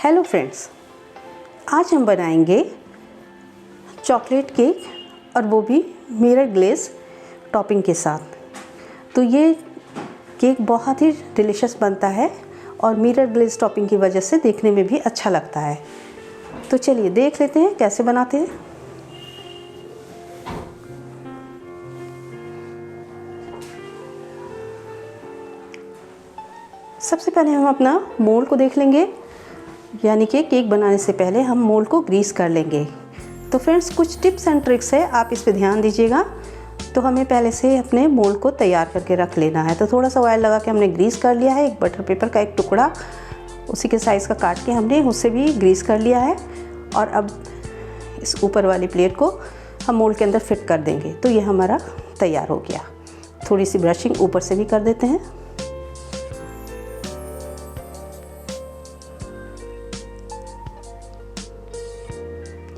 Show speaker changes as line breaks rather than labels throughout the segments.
Hello friends, आज हम बनाएंगे चॉकलेट केक और वो भी मिरर ग्लेज टॉपिंग के साथ। तो ये केक बहुत ही डिलीशियस बनता है और मिरर ग्लेज टॉपिंग की वजह से देखने में भी अच्छा लगता है। तो चलिए देख लेते हैं कैसे बनाते हैं। सबसे पहले हम अपना मोल्ड को देख लेंगे, यानी कि केक बनाने से पहले हम मोल्ड को ग्रीस कर लेंगे। तो फ्रेंड्स, कुछ टिप्स एंड ट्रिक्स है, आप इस पे ध्यान दीजिएगा। तो हमें पहले से अपने मोल्ड को तैयार करके रख लेना है। तो थोड़ा सा ऑयल लगा के हमने ग्रीस कर लिया है। एक बटर पेपर का एक टुकड़ा उसी के साइज़ का काट के हमने उससे भी ग्रीस कर लिया है। और अब इस ऊपर वाली प्लेट को हम मोल्ड के अंदर फिट कर देंगे। तो ये हमारा तैयार हो गया। थोड़ी सी ब्रशिंग ऊपर से भी कर देते हैं।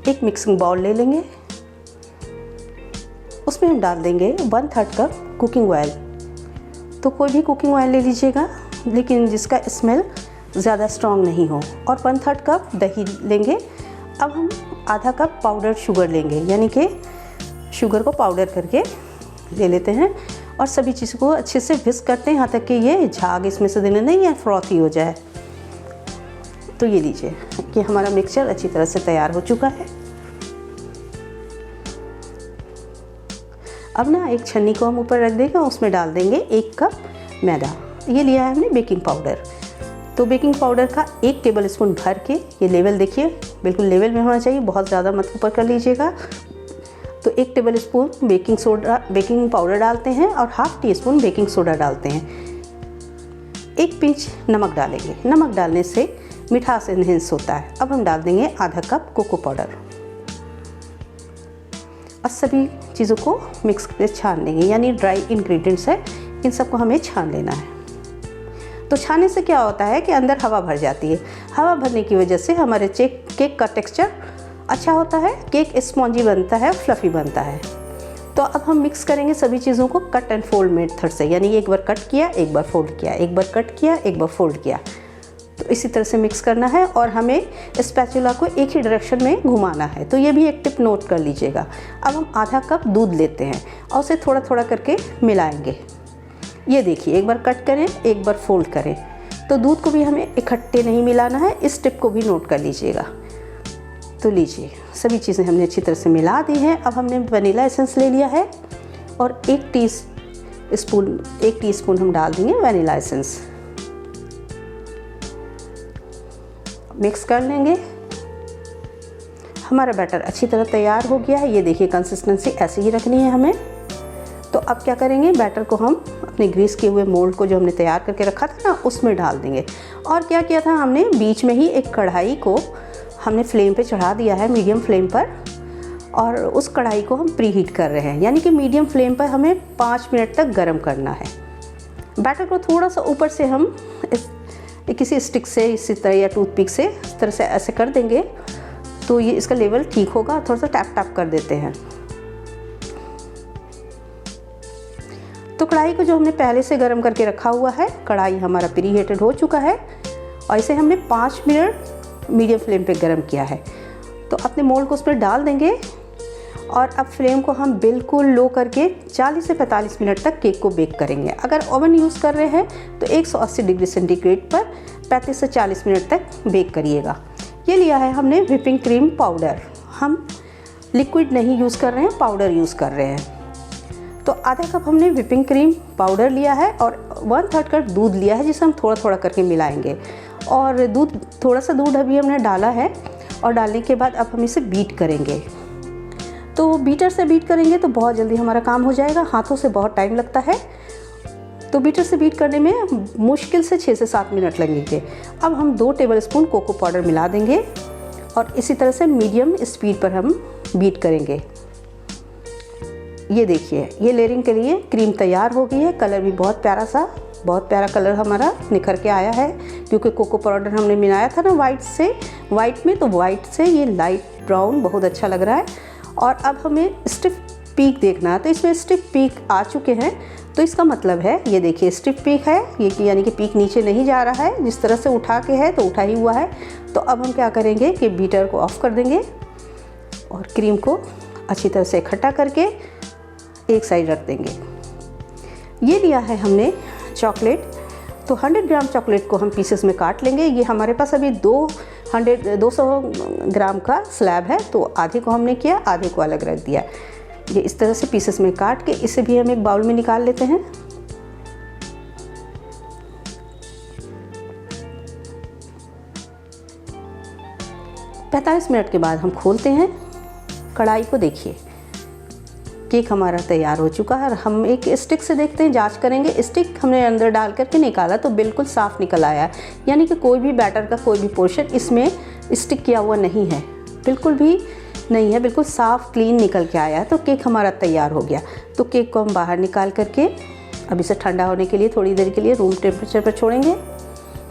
एक मिक्सिंग बाउल ले लेंगे, उसमें हम डाल देंगे 1/3 कप कुकिंग ऑयल। तो कोई भी कुकिंग ऑयल ले लीजिएगा, लेकिन जिसका स्मेल ज़्यादा स्ट्रॉन्ग नहीं हो। और 1/3 कप दही लेंगे। अब हम आधा कप पाउडर शुगर लेंगे, यानी कि शुगर को पाउडर करके ले लेते हैं। और सभी चीज़ों को अच्छे से विस्क करते हैं यहाँ तक कि ये झाग इसमें से देना नहीं है, फ्रॉथी हो जाए। तो ये लीजिए कि हमारा मिक्सचर अच्छी तरह से तैयार हो चुका है। अब ना एक छन्नी को हम ऊपर रख देंगे, उसमें डाल देंगे 1 कप मैदा। ये लिया है हमने बेकिंग पाउडर। तो बेकिंग पाउडर का 1 टेबल स्पून भर के, ये लेवल देखिए बिल्कुल लेवल में होना चाहिए, बहुत ज़्यादा मत ऊपर कर लीजिएगा। तो 1 टेबल स्पून बेकिंग पाउडर डालते हैं और ½ टीस्पून बेकिंग सोडा डालते हैं। 1 पिंच नमक डालेंगे। नमक डालने से मिठास एनहेंस होता है। अब हम डाल देंगे आधा कप कोको पाउडर और सभी चीज़ों को मिक्स करके छान लेंगे, यानी ड्राई इंग्रेडिएंट्स है, इन सबको हमें छान लेना है। तो छानने से क्या होता है कि अंदर हवा भर जाती है। हवा भरने की वजह से हमारे केक का टेक्सचर अच्छा होता है, केक स्पॉन्जी बनता है, फ्लफ़ी बनता है। तो अब हम मिक्स करेंगे सभी चीज़ों को कट एंड फोल्ड मेथड से, यानी एक बार कट किया, एक बार फोल्ड किया, एक बार कट किया, एक बार फोल्ड किया। तो इसी तरह से मिक्स करना है और हमें स्पैचुला को एक ही डायरेक्शन में घुमाना है। तो ये भी एक टिप नोट कर लीजिएगा। अब हम आधा कप दूध लेते हैं और उसे थोड़ा थोड़ा करके मिलाएंगे। ये देखिए, एक बार कट करें, एक बार फोल्ड करें। तो दूध को भी हमें इकट्ठे नहीं मिलाना है, इस टिप को भी नोट कर लीजिएगा। तो लीजिए, सभी चीज़ें हमने अच्छी तरह से मिला दी हैं। अब हमने वनीला एसेंस ले लिया है और 1 टीस्पून हम डाल देंगे वनीला एसेंस। मिक्स कर लेंगे। हमारा बैटर अच्छी तरह तैयार हो गया है। ये देखिए, कंसिस्टेंसी ऐसी ही रखनी है हमें। तो अब क्या करेंगे, बैटर को हम अपने ग्रीस किए हुए मोल्ड को जो हमने तैयार करके रखा था ना, उसमें डाल देंगे। और क्या किया था हमने, बीच में ही एक कढ़ाई को हमने फ्लेम पे चढ़ा दिया है, मीडियम फ्लेम पर। और उस कढ़ाई को हम प्री हीट कर रहे हैं, यानी कि मीडियम फ्लेम पर हमें 5 मिनट तक गर्म करना है। बैटर को थोड़ा सा ऊपर से हम किसी स्टिक से इसी तरह या टूथपिक से इस तरह से ऐसे कर देंगे, तो ये इसका लेवल ठीक होगा। थोड़ा सा टैप टैप कर देते हैं। तो कढ़ाई को जो हमने पहले से गर्म करके रखा हुआ है, कढ़ाई हमारा प्री हीटेड हो चुका है और इसे हमने 5 मिनट मीडियम फ्लेम पे गर्म किया है। तो अपने मोल्ड को उस पर डाल देंगे और अब फ्लेम को हम बिल्कुल लो करके 40 से 45 मिनट तक केक को बेक करेंगे। अगर ओवन यूज़ कर रहे हैं तो 180 डिग्री सेंटीग्रेड पर 35 से 40 मिनट तक बेक करिएगा। ये लिया है हमने व्हिपिंग क्रीम पाउडर। हम लिक्विड नहीं यूज़ कर रहे हैं, पाउडर यूज़ कर रहे हैं। तो आधा कप हमने व्हिपिंग क्रीम पाउडर लिया है और 1/3 कप दूध लिया है, जिसे हम थोड़ा थोड़ा करके मिलाएंगे। और थोड़ा सा दूध अभी हमने डाला है और डालने के बाद अब हम इसे बीट करेंगे। तो बीटर से बीट करेंगे तो बहुत जल्दी हमारा काम हो जाएगा, हाथों से बहुत टाइम लगता है। तो बीटर से बीट करने में मुश्किल से 6 से 7 मिनट लगेंगे। अब हम 2 टेबलस्पून कोको पाउडर मिला देंगे और इसी तरह से मीडियम स्पीड पर हम बीट करेंगे। ये देखिए, ये लेयरिंग के लिए क्रीम तैयार हो गई है। कलर भी बहुत प्यारा कलर हमारा निखर के आया है, क्योंकि कोको पाउडर हमने मिलाया था ना वाइट में, तो वाइट से ये लाइट ब्राउन बहुत अच्छा लग रहा है। और अब हमें स्टिफ पीक देखना, तो इसमें स्टिफ पीक आ चुके हैं। तो इसका मतलब है ये देखिए स्टिफ पीक है, ये यानी कि पीक नीचे नहीं जा रहा है, जिस तरह से उठा के है तो उठा ही हुआ है। तो अब हम क्या करेंगे कि बीटर को ऑफ कर देंगे और क्रीम को अच्छी तरह से इकट्ठा करके एक साइड रख देंगे। ये लिया है हमने चॉकलेट, तो 100 ग्राम चॉकलेट को हम पीसेस में काट लेंगे। ये हमारे पास अभी 200 ग्राम का स्लैब है, तो आधे को हमने किया, आधे को अलग रख दिया। ये इस तरह से पीसेस में काट के इसे भी हम एक बाउल में निकाल लेते हैं। पैंतालीस मिनट के बाद हम खोलते हैं कढ़ाई को। देखिए केक हमारा तैयार हो चुका है और हम एक स्टिक से देखते हैं, जांच करेंगे। स्टिक हमने अंदर डाल करके निकाला तो बिल्कुल साफ़ निकल आया, यानी कि कोई भी बैटर का कोई भी पोर्शन इसमें स्टिक किया हुआ नहीं है, बिल्कुल भी नहीं है, बिल्कुल साफ़ क्लीन निकल के आया है। तो केक हमारा तैयार हो गया। तो केक को हम बाहर निकाल करके अब इसे ठंडा होने के लिए थोड़ी देर के लिए रूम टेम्परेचर पर छोड़ेंगे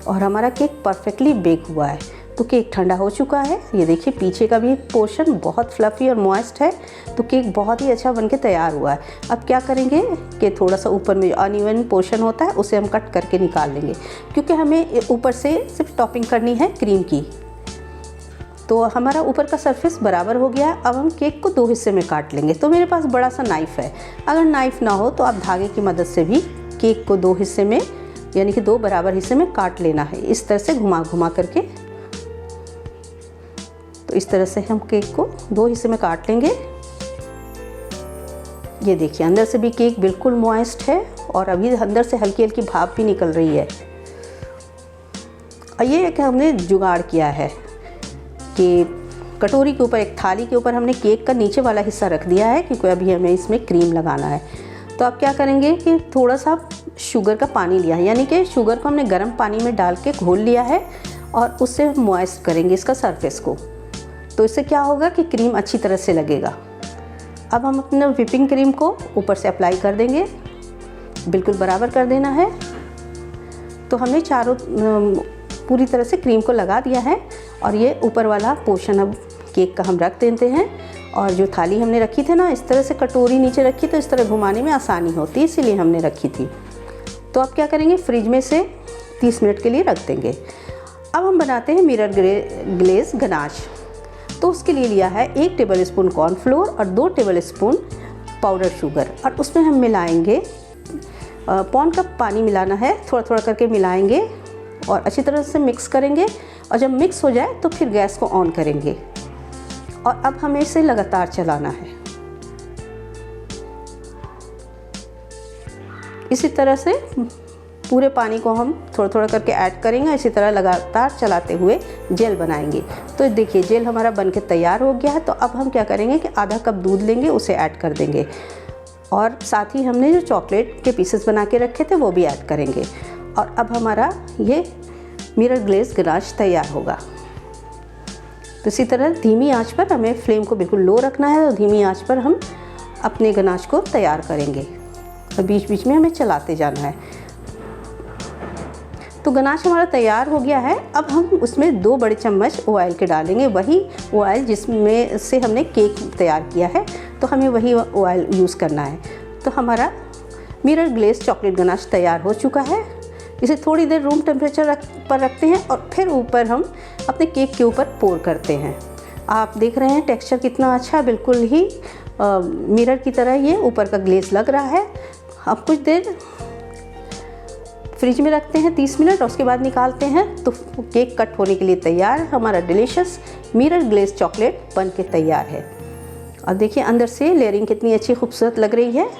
और हमारा केक परफेक्टली बेक हुआ है। तो केक ठंडा हो चुका है। ये देखिए पीछे का भी पोर्शन बहुत फ्लफ़ी और मॉइस्ट है, तो केक बहुत ही अच्छा बनके तैयार हुआ है। अब क्या करेंगे कि थोड़ा सा ऊपर में जो अनइवन पोर्शन होता है उसे हम कट करके निकाल लेंगे, क्योंकि हमें ऊपर से सिर्फ टॉपिंग करनी है क्रीम की। तो हमारा ऊपर का सरफेस बराबर हो गया। अब हम केक को 2 हिस्से में काट लेंगे। तो मेरे पास बड़ा सा नाइफ़ है, अगर नाइफ़ ना हो तो आप धागे की मदद से भी केक को 2 हिस्से में, यानी कि 2 बराबर हिस्से में काट लेना है, इस तरह से घुमा घुमा करके। तो इस तरह से हम केक को 2 हिस्से में काट लेंगे। ये देखिए अंदर से भी केक बिल्कुल मॉइस्ट है और अभी अंदर से हल्की हल्की भाप भी निकल रही है। और ये एक हमने जुगाड़ किया है कि कटोरी के ऊपर, एक थाली के ऊपर हमने केक का नीचे वाला हिस्सा रख दिया है, क्योंकि अभी हमें इसमें क्रीम लगाना है। तो अब क्या करेंगे कि थोड़ा सा शुगर का पानी लिया है, यानी कि शुगर को हमने गर्म पानी में डाल के घोल लिया है और उससे मॉइस्ट करेंगे इसका सरफेस को। तो इससे क्या होगा कि क्रीम अच्छी तरह से लगेगा। अब हम अपने व्हिपिंग क्रीम को ऊपर से अप्लाई कर देंगे, बिल्कुल बराबर कर देना है। तो हमने चारों पूरी तरह से क्रीम को लगा दिया है और ये ऊपर वाला पोर्शन अब केक का हम रख देते हैं। और जो थाली हमने रखी थी ना, इस तरह से कटोरी नीचे रखी तो इस तरह घुमाने में आसानी होती, इसीलिए हमने रखी थी। तो अब क्या करेंगे, फ्रिज में से 30 मिनट के लिए रख देंगे। अब हम बनाते हैं मिरर ग्लेज गनाश। तो उसके लिए लिया है 1 टेबलस्पून कॉर्नफ्लोर और 2 टेबलस्पून पाउडर शुगर, और उसमें हम मिलाएंगे पौन कप पानी मिलाना है, थोड़ा थोड़ा करके मिलाएंगे और अच्छी तरह से मिक्स करेंगे। और जब मिक्स हो जाए तो फिर गैस को ऑन करेंगे और अब हमें इसे लगातार चलाना है। इसी तरह से पूरे पानी को हम थोड़ा थोड़ा करके ऐड करेंगे, इसी तरह लगातार चलाते हुए जेल बनाएंगे। तो देखिए जेल हमारा बनके तैयार हो गया है। तो अब हम क्या करेंगे कि आधा कप दूध लेंगे, उसे ऐड कर देंगे और साथ ही हमने जो चॉकलेट के पीसेस बना के रखे थे वो भी ऐड करेंगे। और अब हमारा ये मिरर ग्लेज गनाश तैयार होगा। तो इसी तरह धीमी आंच पर हमें फ्लेम को बिल्कुल लो रखना है और धीमी आंच पर हम अपने गनाश को तैयार करेंगे और बीच बीच में हमें चलाते जाना है। तो गनाश हमारा तैयार हो गया है। अब हम उसमें 2 बड़े चम्मच ऑयल के डालेंगे, वही ऑयल जिसमें से हमने केक तैयार किया है, तो हमें वही ऑयल यूज़ करना है। तो हमारा मिरर ग्लेज चॉकलेट गनाश तैयार हो चुका है। इसे थोड़ी देर रूम टेम्परेचर पर रखते हैं और फिर ऊपर हम अपने केक के ऊपर पोर करते हैं। आप देख रहे हैं टेक्सचर कितना अच्छा, बिल्कुल ही मिरर की तरह ये ऊपर का ग्लेज लग रहा है। अब कुछ देर फ्रिज में रखते हैं 30 मिनट और उसके बाद निकालते हैं तो केक कट होने के लिए तैयार है। हमारा डिलीशियस मिरर ग्लेज चॉकलेट बन के तैयार है। और देखिए अंदर से लेयरिंग कितनी अच्छी खूबसूरत लग रही है।